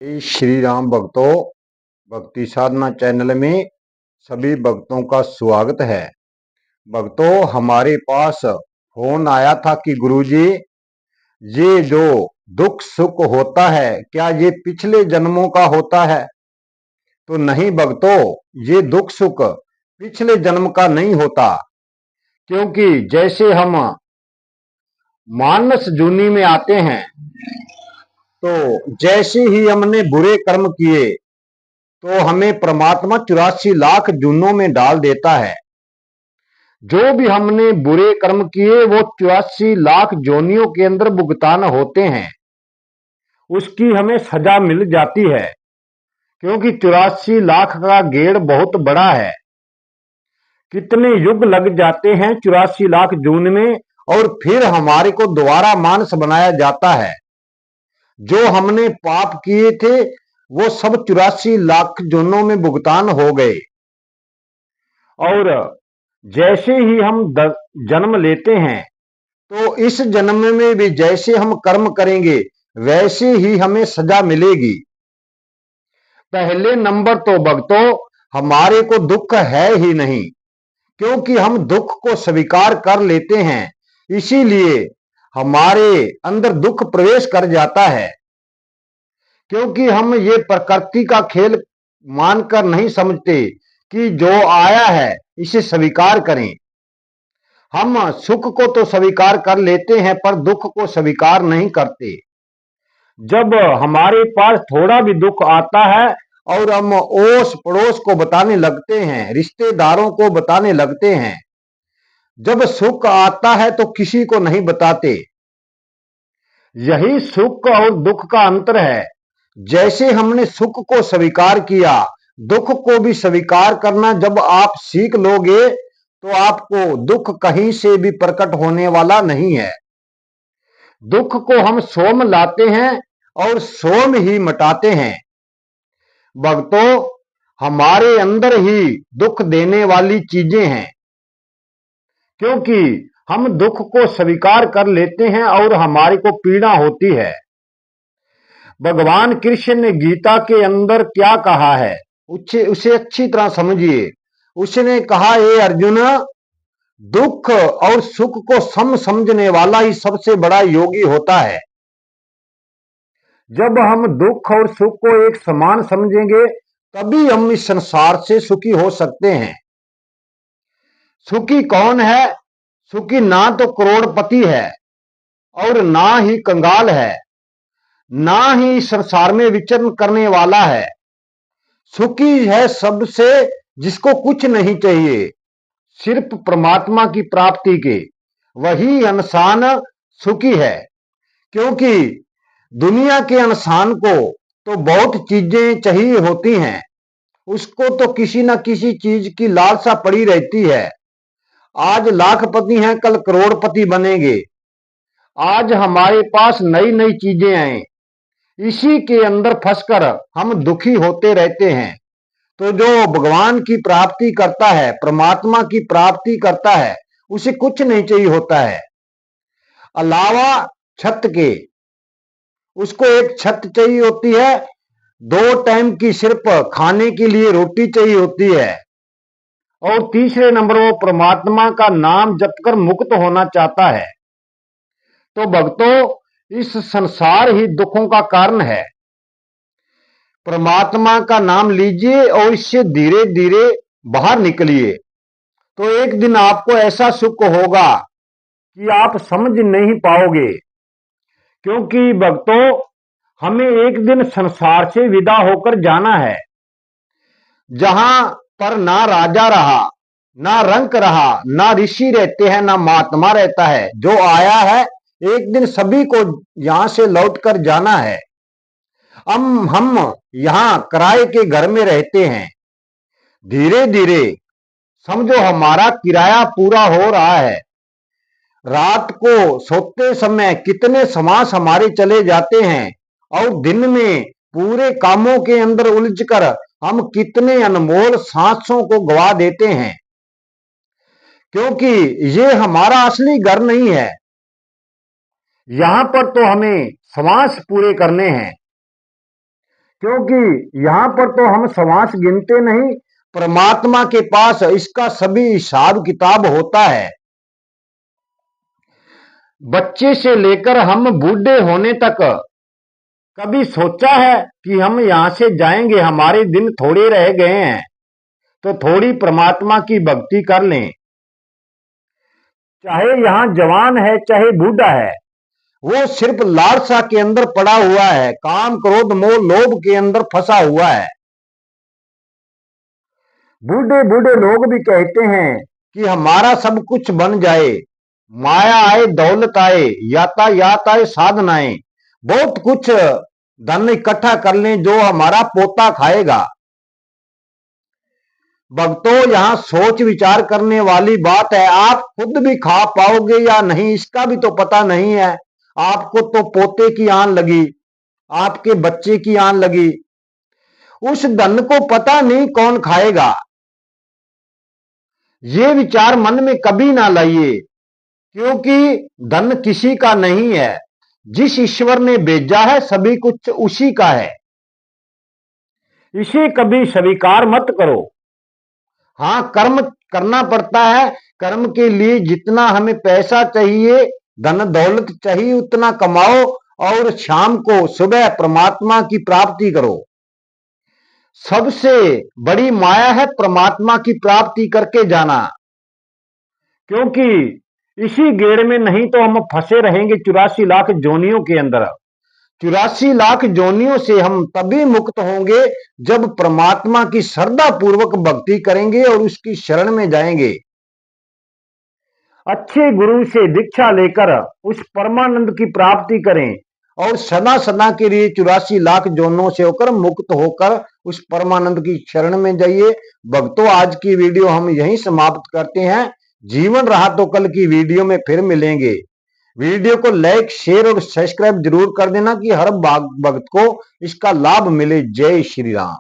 जय श्री राम भक्तों। भक्ति साधना चैनल में सभी भक्तों का स्वागत है। भक्तों, हमारे पास फोन आया था कि गुरुजी, ये जो दुख सुख होता है क्या ये पिछले जन्मों का होता है? तो नहीं भक्तों, ये दुख सुख पिछले जन्म का नहीं होता। क्योंकि जैसे हम मानस जूनी में आते हैं तो जैसे ही हमने बुरे कर्म किए तो हमें परमात्मा 84 लाख जूनों में डाल देता है। जो भी हमने बुरे कर्म किए वो 84 लाख जोनियों के अंदर भुगतान होते हैं, उसकी हमें सजा मिल जाती है। क्योंकि 84 लाख का गेड़ बहुत बड़ा है। कितने युग लग जाते हैं 84 लाख जून में, और फिर हमारे को दोबारा मानस बनाया जाता है। जो हमने पाप किए थे वो सब 84 लाख जूनों में भुगतान हो गए। और जैसे ही हम जन्म लेते हैं तो इस जन्म में भी जैसे हम कर्म करेंगे वैसे ही हमें सजा मिलेगी। पहले नंबर तो भक्तों, हमारे को दुख है ही नहीं, क्योंकि हम दुख को स्वीकार कर लेते हैं, इसीलिए हमारे अंदर दुख प्रवेश कर जाता है। क्योंकि हम ये प्रकृति का खेल मानकर नहीं समझते कि जो आया है इसे स्वीकार करें। हम सुख को तो स्वीकार कर लेते हैं पर दुख को स्वीकार नहीं करते। जब हमारे पास थोड़ा भी दुख आता है और हम ओस पड़ोस को बताने लगते हैं, रिश्तेदारों को बताने लगते हैं। जब सुख आता है तो किसी को नहीं बताते। यही सुख और दुख का अंतर है। जैसे हमने सुख को स्वीकार किया, दुख को भी स्वीकार करना जब आप सीख लोगे तो आपको दुख कहीं से भी प्रकट होने वाला नहीं है। दुख को हम सोम लाते हैं और सोम ही मिटाते हैं। भक्तों, हमारे अंदर ही दुख देने वाली चीजें हैं, क्योंकि हम दुख को स्वीकार कर लेते हैं और हमारे को पीड़ा होती है। भगवान कृष्ण ने गीता के अंदर क्या कहा है उसे अच्छी तरह समझिए। उसने कहा, हे अर्जुन, दुख और सुख को सम समझने वाला ही सबसे बड़ा योगी होता है। जब हम दुख और सुख को एक समान समझेंगे तभी हम इस संसार से सुखी हो सकते हैं। सुखी कौन है? सुखी ना तो करोड़पति है और ना ही कंगाल है, ना ही संसार में विचरण करने वाला है। सुखी है सबसे जिसको कुछ नहीं चाहिए, सिर्फ परमात्मा की प्राप्ति के, वही इंसान सुखी है। क्योंकि दुनिया के इंसान को तो बहुत चीजें चाहिए होती हैं, उसको तो किसी न किसी चीज की लालसा पड़ी रहती है। आज लाखपति हैं, कल करोड़पति बनेंगे। आज हमारे पास नई नई चीजें आए, इसी के अंदर फंसकर हम दुखी होते रहते हैं। तो जो भगवान की प्राप्ति करता है, परमात्मा की प्राप्ति करता है, उसे कुछ नहीं चाहिए होता है अलावा छत के। उसको एक छत चाहिए होती है, 2 टाइम की सिर्फ खाने के लिए रोटी चाहिए होती है, और तीसरे नंबर वो परमात्मा का नाम जप कर मुक्त होना चाहता है। तो भक्तों, इस संसार ही दुखों का कारण है। परमात्मा का नाम लीजिए और इससे धीरे धीरे बाहर निकलिए, तो एक दिन आपको ऐसा सुख होगा कि आप समझ नहीं पाओगे। क्योंकि भक्तों, हमें एक दिन संसार से विदा होकर जाना है, जहां पर ना राजा रहा, ना रंक रहा, ना ऋषि रहते हैं, ना महात्मा रहता है। जो आया है एक दिन सभी को यहां से लौट कर जाना है। हम यहां किराए के घर में रहते हैं। धीरे धीरे समझो हमारा किराया पूरा हो रहा है। रात को सोते समय कितने समास हमारे चले जाते हैं, और दिन में पूरे कामों के अंदर उलझकर हम कितने अनमोल सांसों को गवा देते हैं। क्योंकि ये हमारा असली घर नहीं है। यहां पर तो हमें समास पूरे करने हैं। क्योंकि यहां पर तो हम श्वास गिनते नहीं, परमात्मा के पास इसका सभी हिसाब किताब होता है। बच्चे से लेकर हम बूढ़े होने तक कभी सोचा है कि हम यहां से जाएंगे, हमारे दिन थोड़े रह गए हैं, तो थोड़ी परमात्मा की भक्ति कर लें। चाहे यहां जवान है चाहे बूढ़ा है, वो सिर्फ लालसा के अंदर पड़ा हुआ है, काम क्रोध मोह लोभ के अंदर फंसा हुआ है। बूढ़े बूढ़े लोग भी कहते हैं कि हमारा सब कुछ बन जाए, माया आए दौलत आए, यातायात आए साधन आए, बहुत कुछ धन इकट्ठा कर लें जो हमारा पोता खाएगा। भक्तों, यहाँ सोच विचार करने वाली बात है। आप खुद भी खा पाओगे या नहीं इसका भी तो पता नहीं है। आपको तो पोते की आन लगी, आपके बच्चे की आन लगी, उस धन को पता नहीं कौन खाएगा। ये विचार मन में कभी ना लाइए, क्योंकि धन किसी का नहीं है। जिस ईश्वर ने भेजा है सभी कुछ उसी का है, इसे कभी स्वीकार मत करो। हाँ, कर्म करना पड़ता है। कर्म के लिए जितना हमें पैसा चाहिए, धन दौलत चाहिए, उतना कमाओ और शाम को सुबह परमात्मा की प्राप्ति करो। सबसे बड़ी माया है परमात्मा की प्राप्ति करके जाना, क्योंकि इसी गेड़ में नहीं तो हम फंसे रहेंगे 84 लाख जोनियों के अंदर। 84 लाख जोनियों से हम तभी मुक्त होंगे जब परमात्मा की श्रद्धा पूर्वक भक्ति करेंगे और उसकी शरण में जाएंगे। अच्छे गुरु से दीक्षा लेकर उस परमानंद की प्राप्ति करें और सदा सदा के लिए 84 लाख जोनों से होकर मुक्त होकर उस परमानंद की शरण में जाइए। भक्तों, आज की वीडियो हम यहीं समाप्त करते हैं। जीवन रहा तो कल की वीडियो में फिर मिलेंगे। वीडियो को लाइक शेयर और सब्सक्राइब जरूर कर देना कि हर भक्त को इसका लाभ मिले। जय श्री राम।